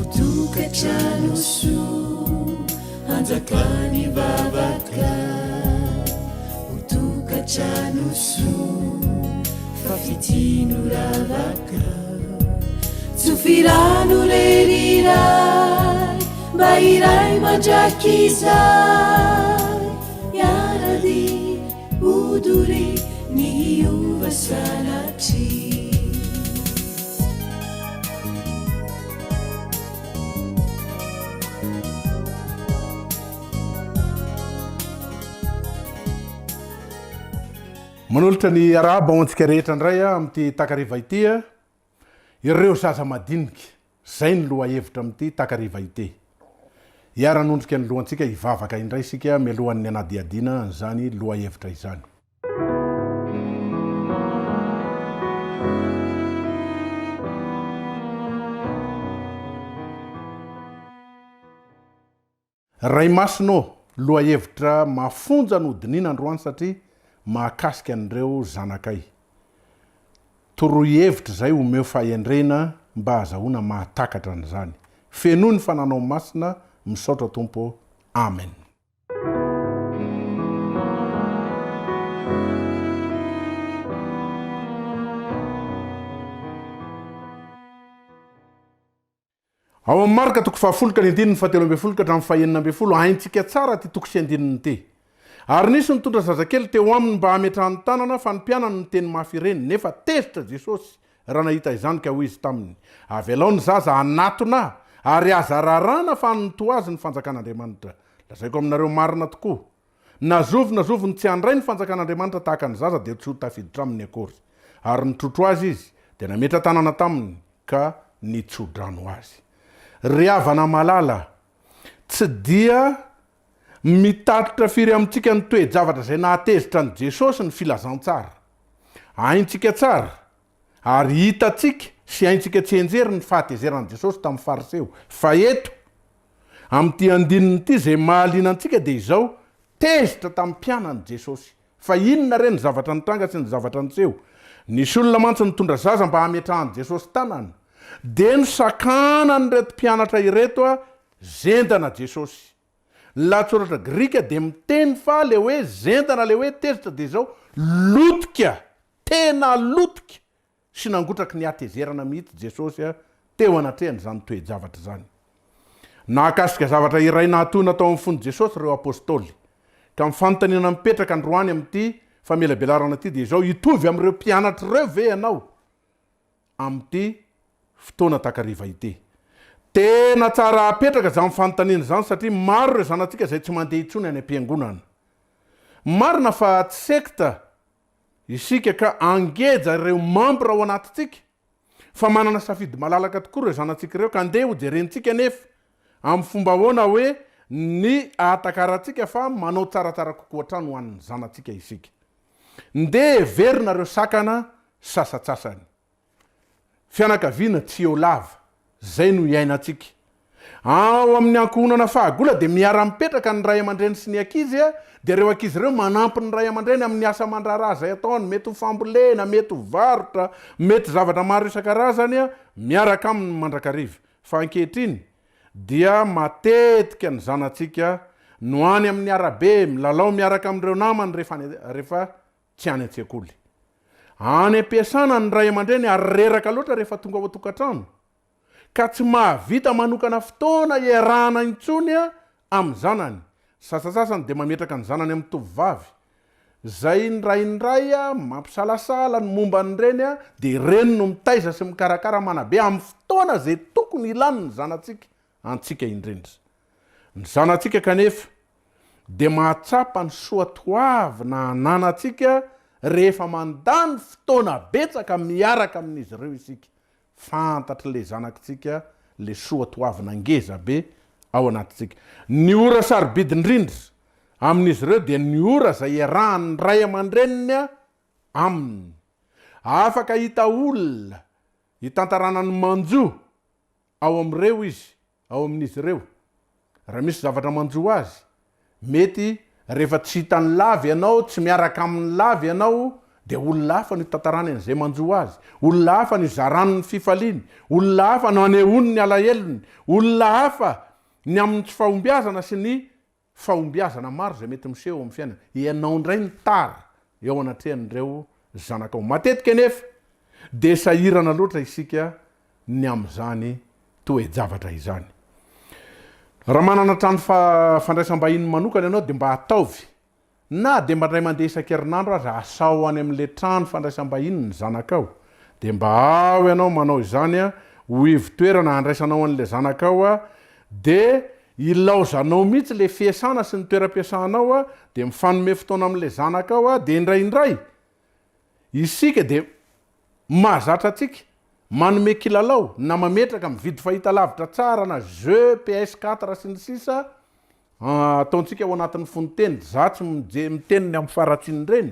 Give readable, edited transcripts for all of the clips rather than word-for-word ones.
Utukatrano soa anjakany vavaka utukatrano soa fafitino ravaka tsofirano leriray mba iray mandraky izay iarady odory ny hiova sanatry. Manolotra ny araba ao antsika rehetra indray amin'ity takariva ity ireo zaza madinika zay ny loha hevitra amin'ity takariva ity. Hiara-nondrika ny lohantsika hivavaka indray isika mialohan'ny anadiadina zany loha hevitra izany. Ray masino loha hevitra mafonja no dinina androany satria mahakasika an'ireo zanakay. Toroy hevitra zay omeo fahendrena mba azahoana mahatakatra an'izany. Fenoy ny fananao masina, misaotra Tompo. Amen. Ao amin'ny marika toko 10 ka ny 7 ka hatramin'ny 9 haintsika tsara ty toko 9 ty. Ary nisy nitondra zazakely teo aminy mba hametrahany tanana fa ny mpianany ny teny mafy ireny nefa tezitra Jesosy raha nahita izany ka hoy izy taminy. Avelao ny zaza anatona ary aza rarana fa nito azy ny fanjakan'Andriamanitra. Lazaiko aminareo marina tokoa. Nazovo ny tsy handray ny fanjakan'Andriamanitra tahaka ny zaza dia tsy ho tafiditra aminy akory. Ary nitrotro azy izy dia nametra tanana taminy ka nitsodrano azy. Ry havana malala, tsy dia mitatitra firy amintsika ny toe-javatra zay nahatezitra ny Jesosy ny filazantsara. Haintsika tsara ary hitatsika sy haintsika tsy enjery ny fahatezeran'i Jesosy tamin'ny fariseo. Fa eto amin'ity andininy ity zay mahaliana antsika dia izao tezitra tamin'ny mpianany Jesosy. Fa inona re ny zavatra nitranga sy ny zavatra niseho? Nisy olona mantsy nitondra zaza mba hametrahany Jesosy tanana dia nisakana ny reto mpianatra ireto zendana Jesosy. Latsoratra Grika dia miteny fa le hoe zendana le hoe tezitra dia izao lotika, tena lotika sy nangotraky ny atezerana mihitsy Jesosy teo anatrehany zany toe-javatra zany. Nahakasika zavatra iray nahatoana tao amin'ny fon'ny Jesosy reo apôstôly ka mifanontaniana mipetraka androany amin'ity famelabelarana ity dia izao hitovy amin'ireo mpianatra ireo ve ianao amin'ity fotoana takariva ity. Tena tsara apetraka zany fanontaniana zany satria maro ireo zanatsika zay tsy mandeha intsony any am-piangonana. Marina fa tsy sekta isika ka angeja ireo mambra ao anatitsika fa manana safidy malalaka tokoa ireo zanatsika ireo ka andeha ho jerentsika nefa amin'ny fomba ahoana hoe ny ahatakaratsika fa manao tsaratsara kokoa hatrany ho an'ny zanatsika isika. Ndeha verina ireo sakana sasatsasany. Fianakaviana tsy eo lava, zay no iainatsika. Ao amin'ny ankohonana fahagola dia miara-mipetraka ny ray aman-dreny sy ny ankizy dia ireo ankizy ireo manampy ny ray aman-dreny amin'ny asa aman-draharaha zay ataony, mety ho fambolena, mety ho varotra, mety zavatra maro isan-karazany miaraka aminy mandrakariva. Fa ankehitriny dia matetika ny zanatsika no any amin'ny arabe milalao miaraka amin'ireo namany rehefa tsy any an-tsekoly. Any ampiasana ny ray aman-dreny ary reraka loatra rehefa tonga ao an-tokantrano ka tsy mahavita manokana fotoana iarahana intsony amin'ny zanany. Sasasasany dia mametraka ny zanany amin'ny tovovavy zay ndraindray mampisalasala ny momba ny reny dia ireny no mitaiza sy mikarakara manabe amin'ny fotoana zay tokony ilany ny zanatsika antsika indrindra. Ny zanatsika kanefa dia mahatsapa ny soatoavy na ananatsika rehefa mandany fotoana betsaka miaraka amin'izy ireo isika. Fantatry le zanakitsika le soatoavy nangeza be ao anatitsika. Ny ora sarobidy indrindra amin'izy ireo dia ny ora zay iarahan'ny ray aman-dreniny aminy. Afaka hita olona hitantarana ny manjo ao amin'ireo izy, ao amin'izy ireo. Raha misy zavatra manjo azy, mety rehefa tsy hitany lavy ianao, tsy miaraka amin'ny lavy ianao, dia olona hafa no tantarany an'izay manjo azy, olona hafa no zarany ny fifaliany, olona hafa no anehoany ny alahelony, olona hafa ny amin'ny tsy fahombiazana sy ny fahombiazana maro zay mety miseho amin'ny fiainana. Ianao indray ny tara eo anatrehan'ireo zanakao. Matetika nefa dia sahirana loatra isika ny amin'izany toe-javatra izany. Raha manana trano fandraisam-bahiny manokana ianao dia mba ataovy na dia mba ndray mandeha isan-kerinandro aza asao any amin'ilay trano fandraisam-bahiny ny zanakao, dia mba ao ianao manao izany ho ivon-toerana handraisanao an'ilay zanakao dia ilaozanao mihitsy le fiasana sy ny toeram-piasanao dia mifanome fotoana amin'ilay zanakao dia indraindray isika dia mahazatra atsika manome kilalao na mametraka mividy fahitalavitra tsara na jeu PS4 sy ny sisa ataontsika ao anatin'ny fonoteny za tsy miteniny amin'ny faratsiny ireny,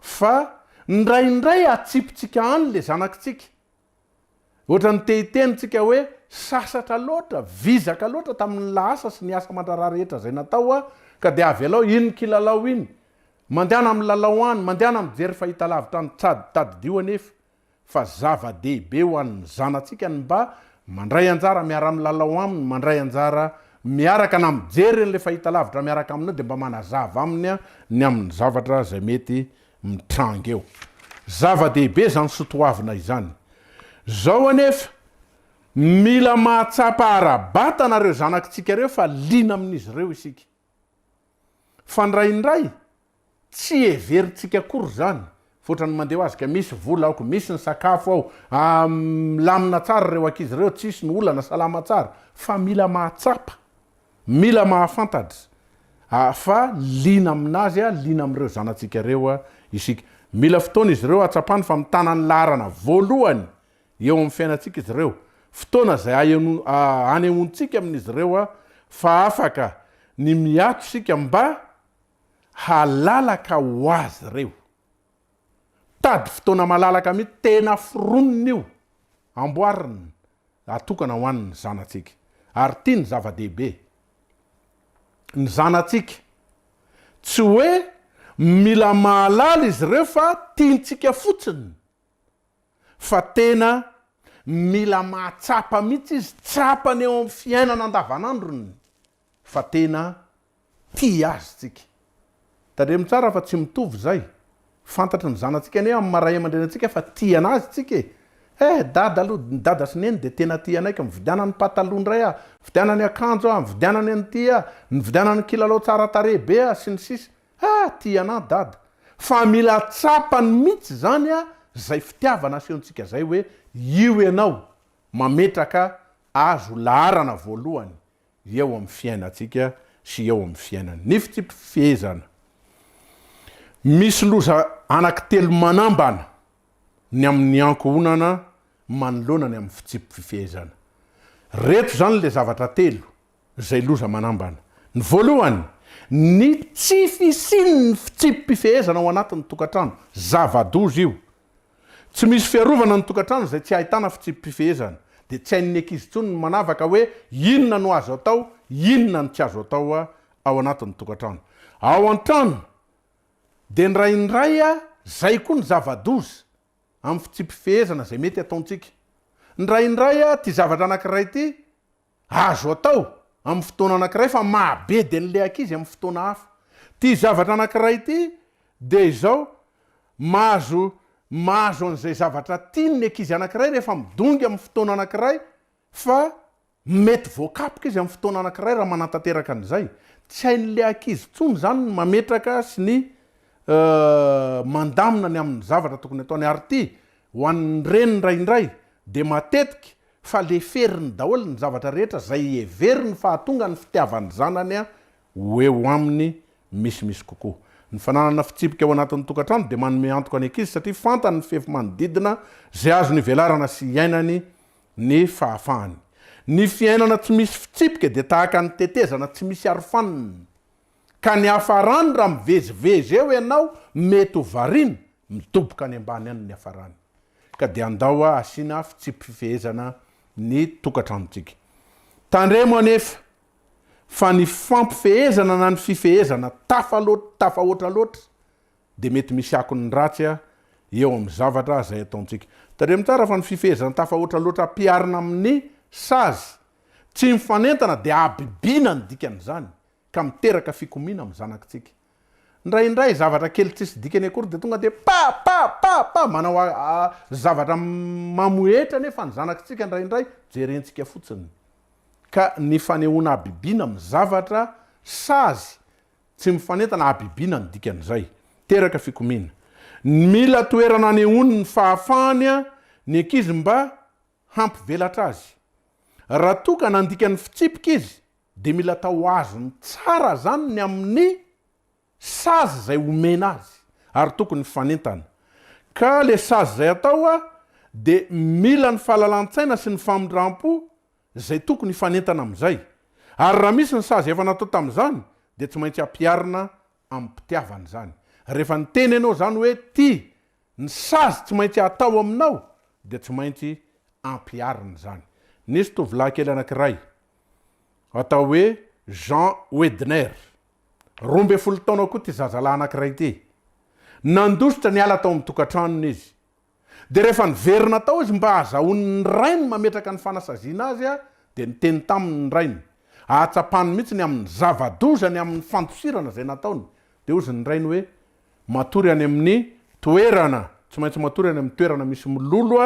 fa indraindray atsipitsika any le zanakitsika. Ohatra ny tehitenitsika hoe sasatra loatra, vizaka loatra tamin'ny lasa sy ny asa mandrara rehetra zay natao ka dia avy alao iny kilalao iny, mandehana amin'ny lalao any, mandehana mijery fahitalavitra ny tadidio anefa, fa zava-dehibe ho an'ny zanatsika ny mba mandray anjara miara amin'ny lalao aminy, mandray anjara miaraka na mijery n'le fahitalavitra miaraka aminy dia mba manazava aminy ny amin'ny zavatra zay mety mitranga eo. Zava-dehibe zany sotoavina izany. Zao anefa mila mahatsapa arabata nareo zanakitsika reo fa lina amin'izy ireo isika. Fa ndraindray tsy everitsika akory zany. Fotrany mandeha azy ka misy vola aoko, misy ny sakafo ao, lamina tsara reo ankizy reo, tsisy ny olana salama tsara, fa mila mahatsapa, mila mahafantatra fa lina aminazy lina amin'ireo zanatsika reo isika. Mila fotoana izy ireo atsapany fa mitana ny laharana voalohany eo amin'ny fiainatsika izy ireo, fotoana zay anehoantsika amin'izy ireo fa afaka ny miato sika mba halalaka ho azy ireo. Tady fotoana malalaka mihitsy tena foronina io amboarina atokana ho an'ny zanatsika. Ary tia ny zava-dehibe ny zanatsika tsy hoe mila mahalala izy ireo fa tiantsika fotsiny, fa tena mila mahatsapa mihitsy izy, tsapany eo amin'ny fiainana andavanandrony, fa tena tia azy tsika. Tadremo tsara fa tsy mitovy zay. Fantatry ny zanatsika ne amin'ny maray aman-drenantsika fa tia anazy tsika. Dada aloha, ny dada sy neny dia tena tia anay ka mividiana ny pataloha ndray mividiana ny akanjo mividiana ny an'ity mividiana ny kilalao tsara tarebe sy ny sisa. Tia anay dada. Fa mila tsapany mihitsy zany zay fitiavana asehontsika zay hoe io ianao mametraka azo laharana voalohany eo amin'ny fiainatsika sy eo amin'ny fiainany. Ny fitsipifehezana. Misy loza anankitelo manambana ny amin'ny ankohonana manoloana ny amin'ny fitsipifehezana. Reto zany le zavatra telo zay loza manambana. Ny voalohany, ny tsy fisiany fitsipifehezana ao anatin'ny tokantrano, zava-doza io. Tsy misy fiarovana ny tokantrano zay tsy ahitana fitsipifehezana, dia tsy hain'ny ankizy intsony ny manavaka hoe inona no azo atao, inona no tsy azo atao ao anatin'ny tokantrano. Ao an-trano dia ndraindray zay koa ny zava-doza amin'ny fitsipifehezana zay mety ataontsika. Ndraindray ty zavatra anankiray ty azo atao amin'ny fotoana anankiray fa mahabe dia n'le ankizy amin'ny fotoana hafa. Ty zavatra anankiray ty dia izao mahazo an'izay zavatra tiany ny ankizy anankiray rehefa midongy amin'ny fotoana anankiray, fa mety voakapoka izy amin'ny fotoana anankiray raha manantanteraka an'izay. Tsy hain'le ankizy tsony zany ny mametraka sy ny mandamina ny amin'ny zavatra tokony ataony. Ary ty ho an'ny reny ndraindray dia matetika fa le feriny daholo ny zavatra rehetra zay everiny fa hatonga ny fitiavany zanany ho eo aminy misimisy kokoa. Ny fananana fitsipika ao anatin'ny tokantrano dia manome antoka ny ankizy satria fantany ny fefy manodidina zay azo ny velarana sy iainany ny fahafahany. Ny fiainana tsy misy fitsipika dia tahaka ny tetezana tsy misy arofanina. Ka ny hafarany raha mivezivezy eo ianao mety ho variana midoboka any ambany any ny hafarany. Ka dia andao asiana fitsipifehezana ny tokantranontsika. Tandremo anefa fa ny fampifehezana na ny fifehezana tafahoatra loatra de mety misy akony ratsy eo amin'ny zavatra zay ataontsika. Taremo tsara fa ny fifehezana tafahoatra loatra piarina amin'ny sazy tsy mifanentana de abibina ny dikan'izany ka miteraka fikomina amin'ny zanakitsika. Ndraindray zavatra kely tsisy dikany akory de tonga de pa manao zavatra mamoetra nefa ny zanakitsika ndraindray jerentsika fotsiny. Ka ny fanehoana abibina amin'ny zavatra sazy tsy mifanentana abibina ny dikan'izay, teraka fikomina. Mila toerana anehoany ny fahafahany ny ankizy mba hampivelatra azy. Raha toka nandika ny fitsipika izy de mila tao azony tsara zany ny amin'ny sazy zay omena azy ary tokony fanentana. Ka le sazy zay atao de mila ny fahalalantsaina sy ny famindrampo zay tokony fanentana amin'izay. Ary raha misy ny sazy efa natao tamin'izany de tsy maintsy ampiarina amin'ny mpitiavana zany. Rehefa niteny ianao zany hoe ty ny sazy tsy maintsy atao aminao de tsy maintsy ampiarina zany. Nisy tovolahy kely anankiray atao hoe Jean Wedner, 12 taona koa ty zazalahy anankiray ty. Nandositra niala tao amin'ny tokantranony izy. De rehefa niverina tao izy mba azahoany ny rainy mametraka ny fanasaziana azy de niteny taminy ny rainy. Ahatsapany mihitsy ny amin'ny zavadozany amin'ny fantosirana zay nataony. De ozy ny rainy hoe matory any amin'ny toerana, tsy maintsy matory any amin'ny toerana misy mololo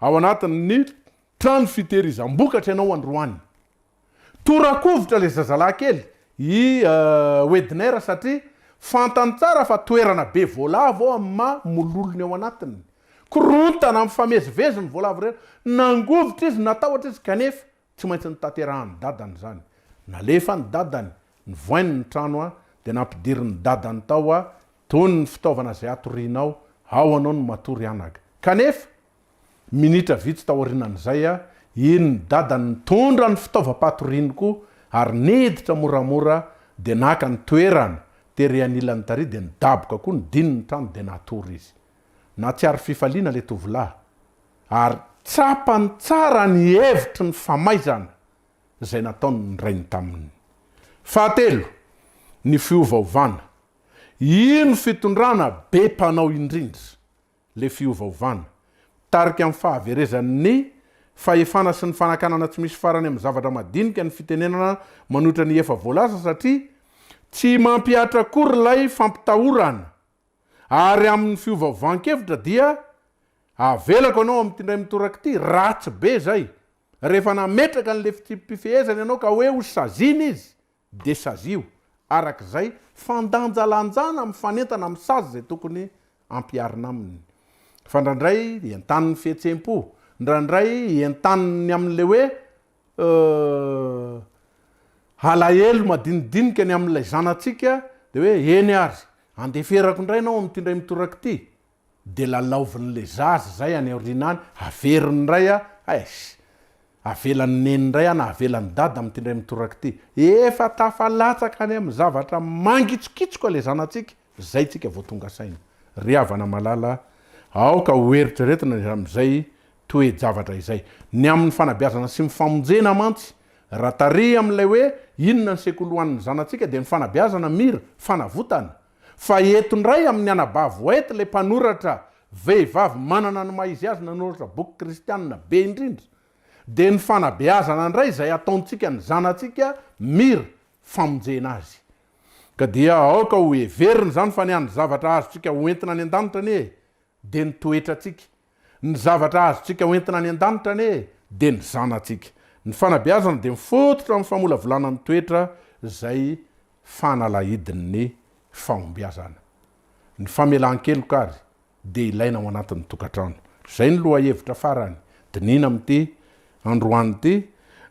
ao anatin'ny trano fitehirizam-bokatra ianao androany. Torakovitra le zazalahy kely i Wedner satria fantany tsara fa toerana be voalavo amin'ny mololony ao anatiny. Korontana amin'ny famezivezy ny voalavo rehetra, nangovitra izy natahotra izy kanefa tsy maintsy nitaterahany dadany zany. Nalefa ny dadany, nivoainy ny trano de nampidiry ny dadany tao tony ny fitaovana zay atorinao, ao anao no matory anaka. Kanefa minitra vitsy tao aorinan'izay iny ny dadany nitondra ny fitaovam-patoriniko ary niditra moramora de naka ny toerana tery anilany tary de nidaboka koa ny diny ny trano de natory izy. Na tsy ary fifaliana le tovolahy ary tsapany tsara ny hevitry ny famaizana zay nataony ny rainy taminy. Fahatelo, ny fiovaovana. Ino fitondrana be mpanao indrindra le fiovaovana. Tarika amin'ny fahaverezan'ny fahefana sy ny fanakanana tsy misy farany amin'ny zavatra madinika ny fitenenana manotra ny efa voalaza satria tsy mampiatra kory lay fampitahorana. Ary amin'ny fiovaovan-kevitra dia avelako anao amin'ny tindray mitoraka ty ratsy be zay. Rehefa nametraka an'le fifehezana ianao ka hoe ho sazina izy de sazio. Arak'izay fandanjalanjana amin'ny fanentana amin'ny sazy zay tokony ampiarina aminy. Fa ndraindray entaniny fihetsem-po, ndraindray entaniny amin'le hoe alahelo madinidinika ny amin'ilay zanatsika de hoe eny ary andeferako indray anao amin'ny tindray mitoraka ty de lalaovin'le zazy zay any aorinany averiny indray avelany neny indray na avelany dada amin'ny tindray mitoraka ty. Efa tafalatsaka any amin'ny zavatra mangitsokitsoka le zanatsika, zay tsika vao tonga saina. Ry havana malala aoka hoeritreretina amin'izay toe-javatra izay. Ny amin'ny fanabeazana sy mifamonjena mantsy raha tary amin'ilay hoe inona ny sekolohan'ny zanatsika de ny fanabeazana mira fanavotana. Fa etondray amin'ny anabavo ety le mpanoratra vehivavy manana ny maizy azy nanoratra boky kristianina be indrindra. De ny fanabeazana indray zay ataontsika ny zanatsika mira famonjena azy. Ka dia aoka ho everiny zany fa niany zavatra azotsika hoentina any an-danitra ane de ny toetratsika. Ny zavatra azotsika hoentina any an-danitra ane de ny zanatsika. Ny fanabeazana de mifototra amin'ny famolavolana ny toetra zay fanalahidin'ny fahombiazana. Ny famelan-keloka ary de ilaina ao anatin'ny tokantrano. Zay ny loha hevitra farany. Dinina amin'ity androany ty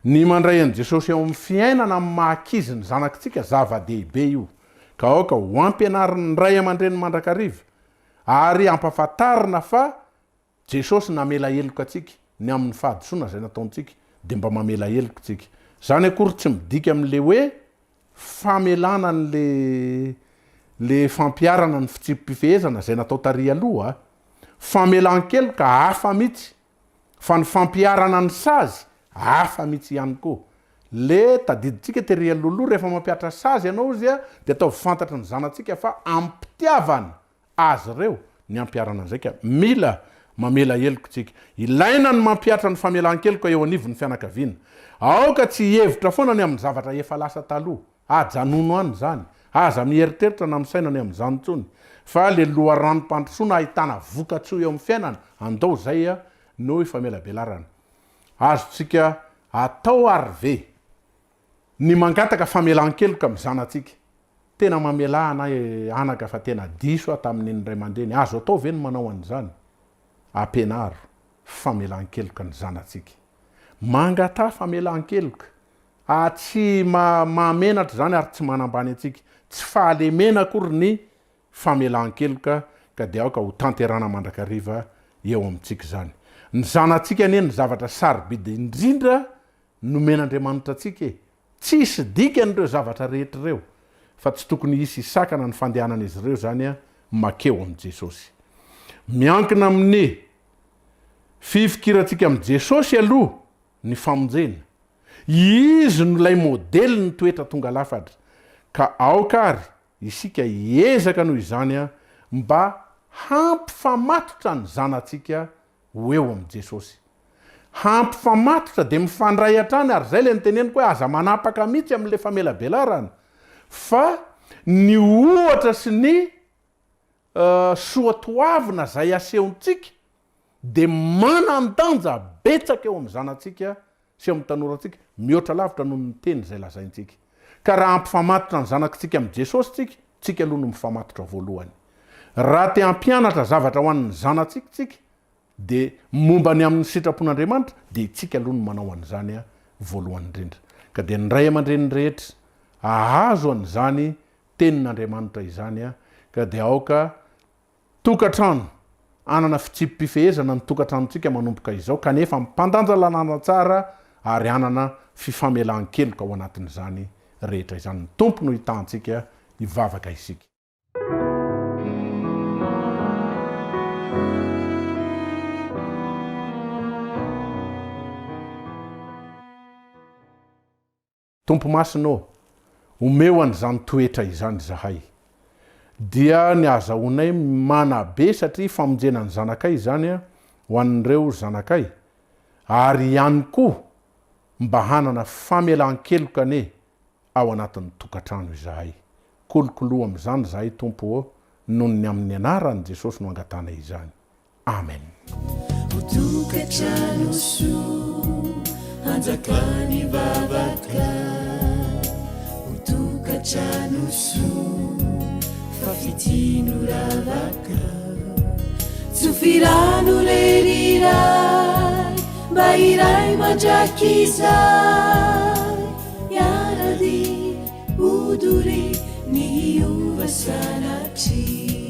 ny mandray an' Jesosy eo amin'ny fiainana amin'ny mahakizy ny zanakitsika zava-dehibe io. Ka aoka ho ampianariny ray aman-dreny mandrakariva ary ampafatarina fa Jesosy namela heloka atsika ny amin'ny fahadisoana zay nataontsika de mba mamela heloka tsika. Zany akory tsy midika amin'le hoe famelana le fampiarana ny fitsipifehezana zay natao tary aloha. Famelan-keloka hafa mihitsy, fa ny fampiarana ny sazy hafa mihitsy ihany koa. Le tadiditsika tery alohaloha rehefa mampiatra sazy ianao izy de atao fantatra ny zanatsika fa ampitiavana azy ireo ny ampiarana an'izay ka mila mamela heloko tsika ilaina ny mampiatra ny famelan-keloko eo anivon'ny fianakaviana aoka tsy hevitra foana ny amin'ny zavatra efa lasa taloha ajanono any zany aza mieritreritra na misaina ny amin'izany ntsony fa le loharano-pandrosoana ahitana vokatsoa eo amin'ny fiainana andao zay a no ifamelabelarana azotsika atao ary ve ny mangataka famelan-keloka amin'ny zanatsika tena mamelana anaka fa tena diso tamin'ny ray aman-dreny azo atao ve ny manao an'izany ampianaro famelan-keloka ny zanatsika mangata famelan-keloka tsy mamenatra zany ary tsy manambany atsika tsy fahalemena akory ny famelan-keloka ka dia aoka ho tanterana mandrakariva eo amintsika zany ny zanatsika anie ny zavatra sarobidy indrindra nomen'Andriamanitra atsika tsy isy dikan'ireo zavatra rehetra ireo fa tsy tokony isy isakana ny fandehanan'izy ireo zany a makeo amin'i Jesosy miankina amin'ny fifikirantsika amin'i Jesosy aloha ny famonjena izy no lay modely ny toetra tonga lafatra ka aoka ary isika hiezaka noho izany a mba hampifamatotra ny zanatsika ho eo amin'i Jesosy hampifamatotra dia mifandray hatrany ary zay le niteneniko hoe aza manapaka mihitsy amin'le famelabelarana fa ny ohatra sy ny soatoavina zay asehontsika dia manandanja betsaka eo amin'ny zanatsika sy eo amin'ny tanoratsika mihoatra lavitra noho ny teny zay lazaintsika ka raha hampifamatotra ny zanakitsika amin'i Jesosy tsika aloha no mifamatotra voalohany raha te hampianatra zavatra ho an'ny zanatsika dia momba ny amin'ny sitrapon'Andriamanitra dia itsika aloha no manao an'izany a voalohany indrindra ka dia ny ray aman-dreny rehetra ahazo an'izany tenin'Andriamanitra izany a ka dia aoka tokatrano anana fitsipifehezana ny tokatranontsika manomboka izao kanefa mipandanja lalàna tsara ary anana fifamelan-keloka ao anatin'izany rehetra izany ny tompo no hitantsika hivavaka isika tompo masino omeo an'izany toetra izany zahay dia ny azahoanay manabe satria famonjena ny zanakay zany a ho an'ireo zanakay ary ihany koa mba hanana famelan-keloka ane ao anatin'ny tokatrano izahay kolokoloa amin'izany zahay tompo noho ny amin'ny anaran'i Jesosy no angatana izany amen tokatrano soa anjakany vavaka tokatrano soa fafitino ravaka tsofirano reriray mba iray mandrakizay iarady odory ny hiova sanatry